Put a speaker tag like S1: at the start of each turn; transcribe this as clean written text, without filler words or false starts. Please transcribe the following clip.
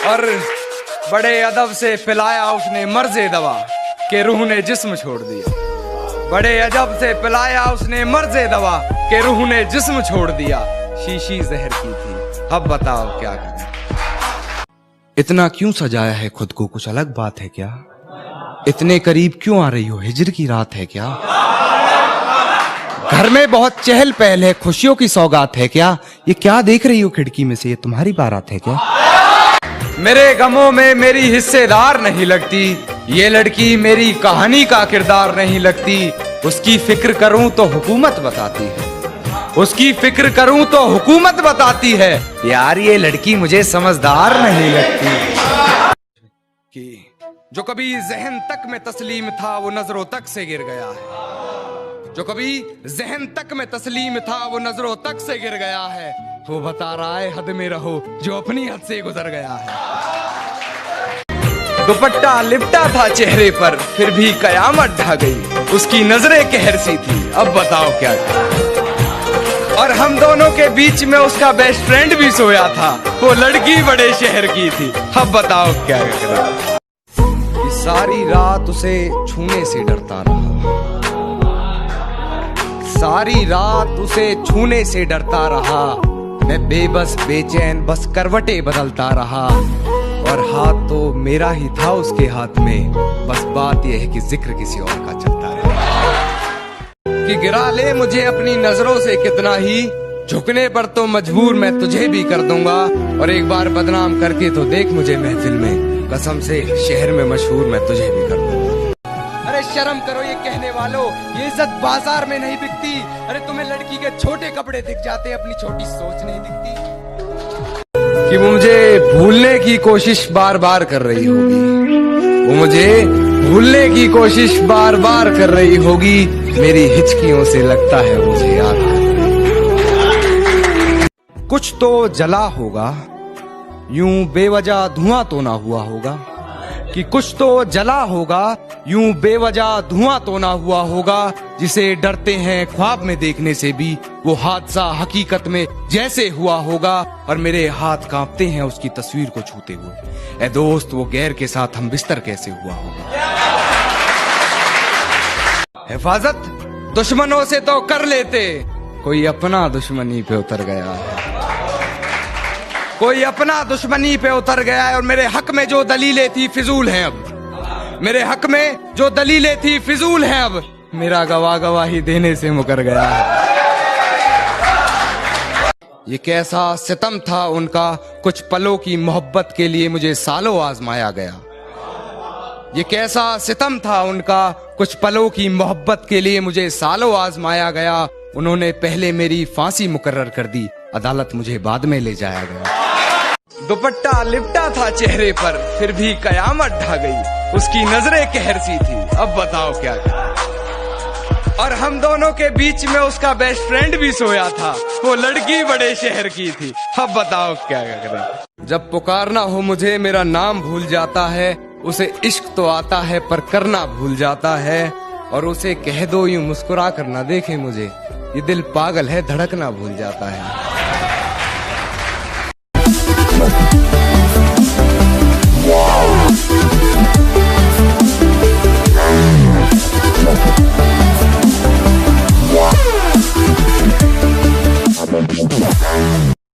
S1: और बड़े अदब से पिलाया उसने मर्ज़े दवा के रूह ने जिस्म छोड़ दिया। बड़े अदब से पिलाया उसने मर्ज़े दवा के रूह ने जिस्म छोड़ दिया। शीशी जहर की थी, अब बताओ क्या करें। इतना क्यों सजाया है खुद को, कुछ अलग बात है क्या? इतने करीब क्यों आ रही हो, हिजर की रात है क्या? घर में बहुत चहल पहल है, खुशियों की सौगात है क्या? ये क्या देख रही हो खिड़की में से, ये तुम्हारी बारात है क्या? मेरे गमों में मेरी हिस्सेदार नहीं लगती, ये लड़की मेरी कहानी का किरदार नहीं लगती। उसकी फिक्र करूं तो हुकूमत बताती है, उसकी फिक्र करूं तो हुकूमत बताती है। यार ये लड़की मुझे समझदार नहीं लगती। कि जो कभी जहन तक में तस्लीम था वो नजरों तक से गिर गया है। जो कभी जहन तक में तस्लीम था वो नजरों तक से गिर गया है। वो बता रहा है हद में रहो जो अपनी हद से गुजर गया है। दुपट्टा लिपटा था चेहरे पर फिर भी कयामत ढा गई। उसकी नजरें कहर सी थी, अब बताओ क्या करें। और हम दोनों के बीच में उसका बेस्ट फ्रेंड भी सोया था, वो लड़की बड़े शहर की थी, अब बताओ क्या करें। सारी रात उसे छूने से डरता रहा, सारी रात उसे छूने से डरता रहा। मैं बेबस बेचैन बस करवटें बदलता रहा। और हाथ तो मेरा ही था उसके हाथ में, बस बात यह है कि जिक्र किसी और का चलता रहा। कि गिरा ले मुझे अपनी नजरों से कितना ही, झुकने पर तो मजबूर मैं तुझे भी कर दूंगा। और एक बार बदनाम करके तो देख मुझे महफिल में, कसम से शहर में मशहूर मैं तुझे भी कर दूंगा। अरे शर्म करो ये कहने वालों, ये इज्जत बाजार में नहीं बिकती। अरे तुम्हें लड़की के छोटे कपड़े दिख जाते, अपनी छोटी सोच नहीं दिखती। कि वो मुझे भूलने की कोशिश बार बार कर रही होगी, वो मुझे भूलने की कोशिश बार बार कर रही होगी। मेरी हिचकियों से लगता है मुझे याद कर रही। कुछ तो जला होगा, यूं बेवजह धुआं तो ना हुआ होगा। कि कुछ तो जला होगा, यूं बेवजह धुआं तो ना हुआ होगा। जिसे डरते हैं ख्वाब में देखने से भी, वो हादसा हकीकत में जैसे हुआ होगा। और मेरे हाथ कांपते हैं उसकी तस्वीर को छूते हुए। ए दोस्त वो गैर के साथ हम बिस्तर कैसे हुआ होगा। हिफाजत दुश्मनों से तो कर लेते, कोई अपना दुश्मनी पे उतर गया है, कोई अपना दुश्मनी पे उतर गया है। और मेरे हक में जो दलीलें थी फिजूल हैं अब, मेरे हक में जो दलीलें थी फिजूल हैं अब। मेरा गवाही देने से मुकर गया है। ये कैसा सितम था उनका, कुछ पलों की मोहब्बत के लिए मुझे सालों आजमाया गया। ये कैसा सितम था उनका, कुछ पलों की मोहब्बत के लिए मुझे सालों आजमाया गया। उन्होंने पहले मेरी फांसी मुकर्रर कर दी, अदालत मुझे बाद में ले जाया गया। दुपट्टा लिपटा था चेहरे पर फिर भी कयामत ढा गई। उसकी नजरें कहर सी थी, अब बताओ क्या करें। और हम दोनों के बीच में उसका बेस्ट फ्रेंड भी सोया था, वो लड़की बड़े शहर की थी, अब बताओ क्या करें। जब पुकारना हो मुझे मेरा नाम भूल जाता है। उसे इश्क तो आता है पर करना भूल जाता है। और उसे कह दो यूं मुस्कुरा कर ना देखे मुझे, ये दिल पागल है धड़कना भूल जाता है।